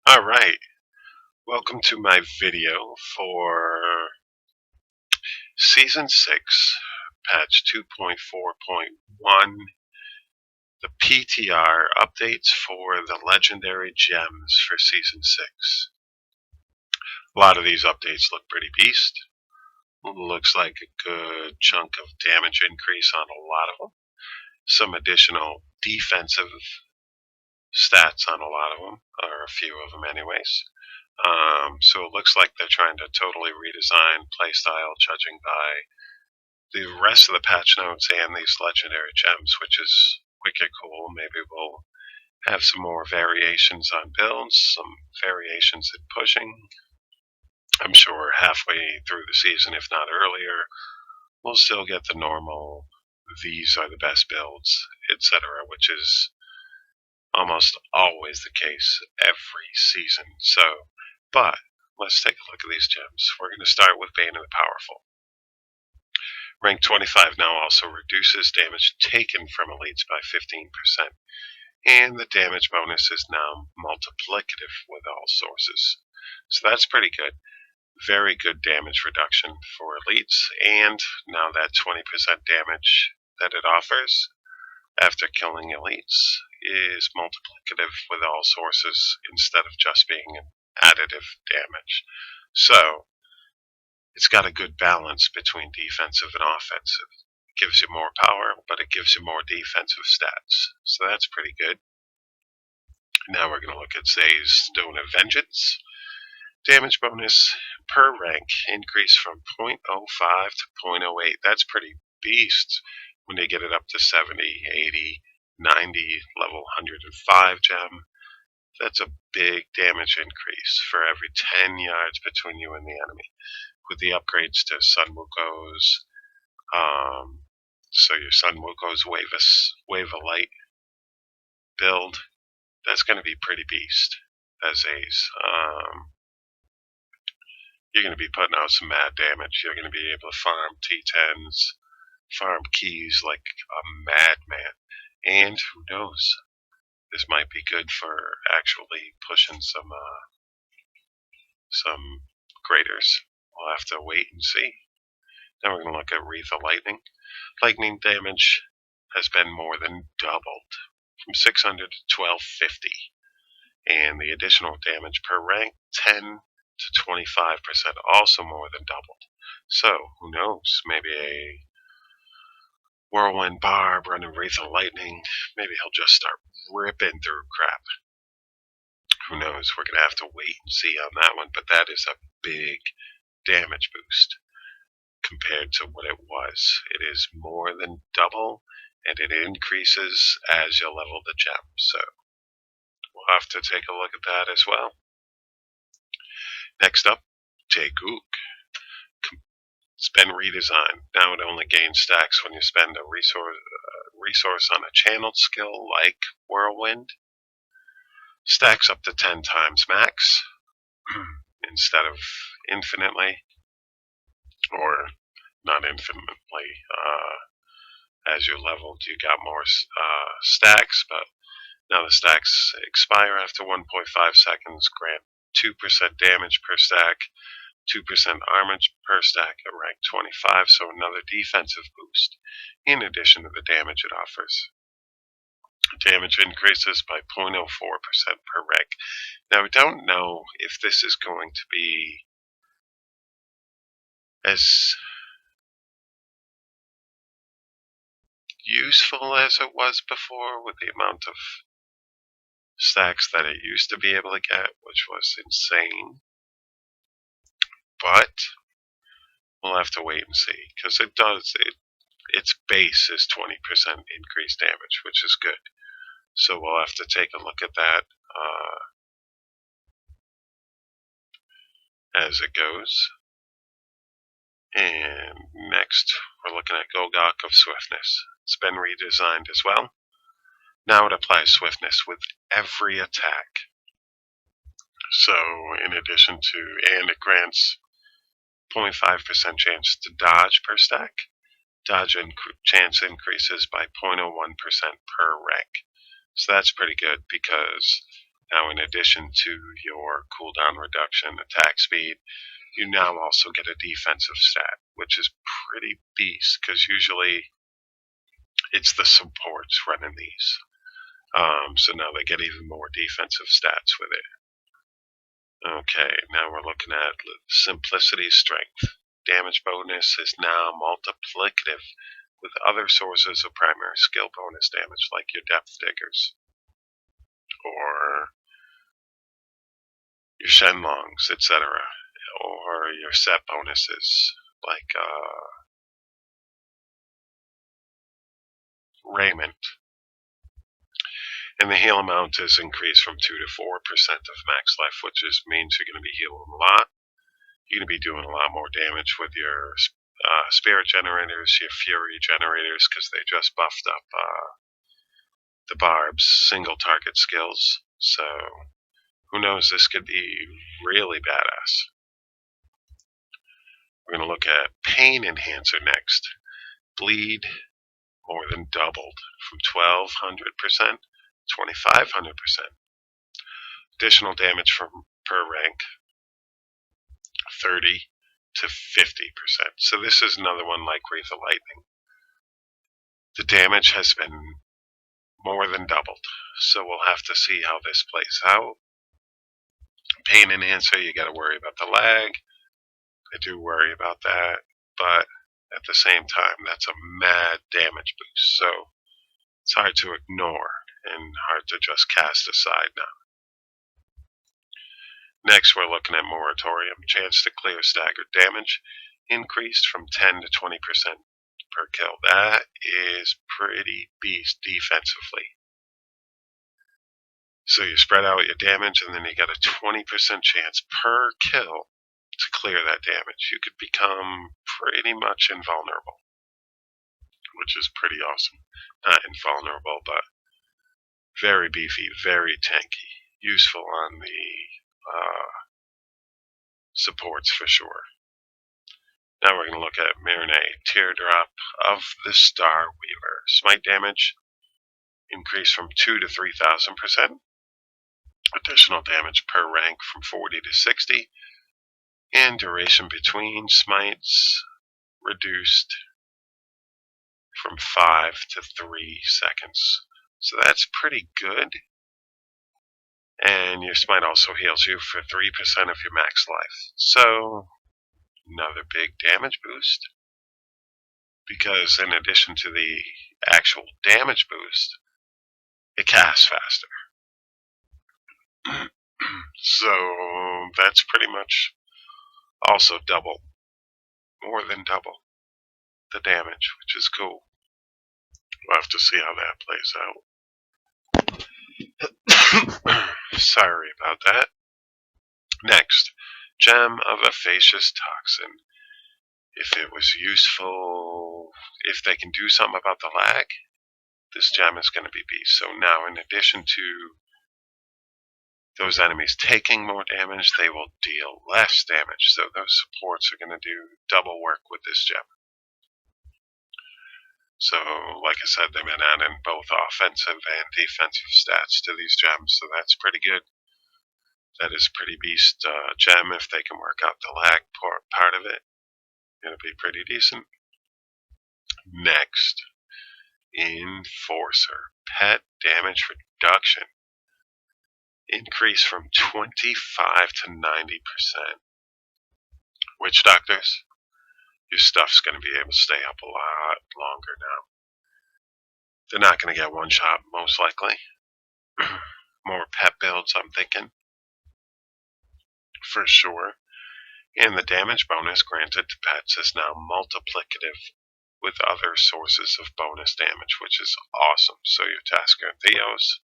Alright, welcome to my video for Season 6, patch 2.4.1, the PTR updates for the legendary gems for Season 6. A lot of these updates look pretty beast. Looks like a good chunk of damage increase on a lot of them. Some additional defensive stats on a lot of them, or a few of them anyways. So it looks like they're trying to totally redesign playstyle, judging by the rest of the patch notes and these legendary gems, which is wicked cool. Maybe we'll have some more variations on builds, some variations in pushing. I'm sure halfway through the season, if not earlier, we'll still get the normal, these are the best builds, etc., which is almost always the case every season. But let's take a look at these gems. We're going to start with Bane of the Powerful. Rank 25 now also reduces damage taken from elites by 15%, and the damage bonus is now multiplicative with all sources. So that's pretty good. Very good damage reduction for elites, and now that 20% damage that it offers after killing elites is multiplicative with all sources instead of just being an additive damage. So it's got a good balance between defensive and offensive. It gives you more power, but it gives you more defensive stats. So that's pretty good. Now we're going to look at Zay's Stone of Vengeance. Damage bonus per rank increase from 0.05 to 0.08. That's pretty beast when they get it up to 70, 80, 90, level 105 gem. That's a big damage increase for every 10 yards between you and the enemy. With the upgrades to Sun Wuko's, so your Sun Wuko's Wave of Light build, that's going to be pretty beast as A's. You're going to be putting out some mad damage. You're going to be able to farm T10s, farm keys like a madman. And who knows, this might be good for actually pushing some graders. We'll have to wait and see. Now we're going to look at Wreath of Lightning. Lightning damage has been more than doubled, from 600 to 1250. And the additional damage per rank, 10 to 25%, also more than doubled. So, who knows, maybe a Whirlwind Barb running Wreath of Lightning, maybe he'll just start ripping through crap. Who knows, we're going to have to wait and see on that one, but that is a big damage boost compared to what it was. It is more than double, and it increases as you level the gem. So we'll have to take a look at that as well. Next up, Jaegook. It's been redesigned. Now it only gains stacks when you spend a resource on a channeled skill like Whirlwind. Stacks up to 10 times max instead of infinitely, or not infinitely. As you leveled, you got more stacks, but now the stacks expire after 1.5 seconds, grant 2% damage per stack, 2% armor per stack at rank 25, so another defensive boost, in addition to the damage it offers. Damage increases by 0.04% per rank. Now, we don't know if this is going to be as useful as it was before with the amount of stacks that it used to be able to get, which was insane. But we'll have to wait and see, because its base is 20% increased damage, which is good. So we'll have to take a look at that as it goes. And next, we're looking at Gogok of Swiftness. It's been redesigned as well. Now it applies swiftness with every attack. So in addition to, and it grants 0.5% chance to dodge per stack. Dodge chance increases by 0.01% per rank. So that's pretty good, because Now, in addition to your cooldown reduction, attack speed, you now also get a defensive stat, which is pretty beast, because usually it's the supports running these. So now they get even more defensive stats with it. Okay, now we're looking at simplicity strength. Damage bonus is now multiplicative with other sources of primary skill bonus damage, like your depth diggers or your Shenlongs, etc., or your set bonuses like Raiment. And the heal amount is increased from 2 to 4% of max life, which means you're going to be healing a lot. You're going to be doing a lot more damage with your spirit generators, your fury generators, because they just buffed up the Barb's single target skills. So who knows, this could be really badass. We're going to look at Pain Enhancer next. Bleed more than doubled from 1200% to 2500%. Additional damage from per rank 30 to 50%. So this is another one like Wreath of Lightning. The damage has been more than doubled, so we'll have to see how this plays out. Pain Enhancer, you got to worry about the lag. I do worry about that, but at the same time, that's a mad damage boost, so it's hard to ignore and hard to just cast aside now. Next, we're looking at Moratorium. Chance to clear staggered damage increased from 10 to 20% per kill. That is pretty beast defensively. So you spread out your damage, and then you got a 20% chance per kill to clear that damage. You could become pretty much invulnerable, which is pretty awesome. Not invulnerable, but very beefy, very tanky. Useful on the supports for sure. Now we're going to look at Marinade. Teardrop of the Star Weaver. Smite damage increased from 2 to 3,000%. Additional damage per rank from 40 to 60. And duration between smites reduced from 5 to 3 seconds. So that's pretty good. And your smite also heals you for 3% of your max life. So another big damage boost. Because in addition to the actual damage boost, it casts faster. So that's pretty much also double, more than double the damage, which is cool. We'll have to see how that plays out. Sorry about that. Next, Gem of Aphasis Toxin. If it was useful, if they can do something about the lag, this gem is going to be beast. So now, in addition to those enemies taking more damage, they will deal less damage. So those supports are going to do double work with this gem. So, like I said, they've been adding both offensive and defensive stats to these gems, so that's pretty good. That is pretty beast gem. If they can work out the lag part of it, it'll be pretty decent. Next, Enforcer. Pet damage reduction. Increase from 25 to 90%. Witch Doctors, your stuff's going to be able to stay up a lot longer now. They're not going to get one shot, most likely. More pet builds, I'm thinking. For sure. And the damage bonus granted to pets is now multiplicative with other sources of bonus damage, which is awesome. So your Tasker and Theos,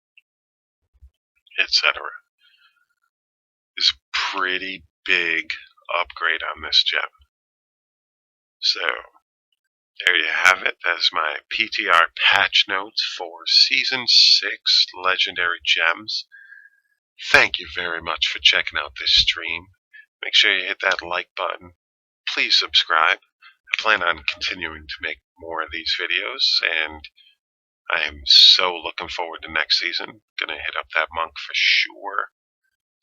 etc. is a pretty big upgrade on this gem. So there you have it. That's my PTR patch notes for Season 6 Legendary Gems. Thank you very much for checking out this stream. Make sure you hit that like button. Please subscribe. I plan on continuing to make more of these videos, and I am so looking forward to next season. Gonna hit up that monk for sure,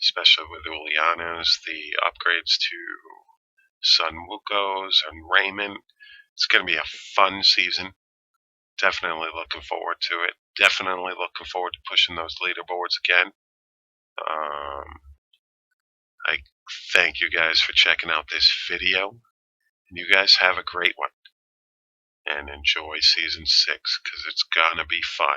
especially with Ulianos, the upgrades to Sun Wukos and Raymond. It's gonna be a fun season. Definitely looking forward to it. Definitely looking forward to pushing those leaderboards again. I thank you guys for checking out this video. And you guys have a great one. And enjoy Season 6, because it's gonna be fun.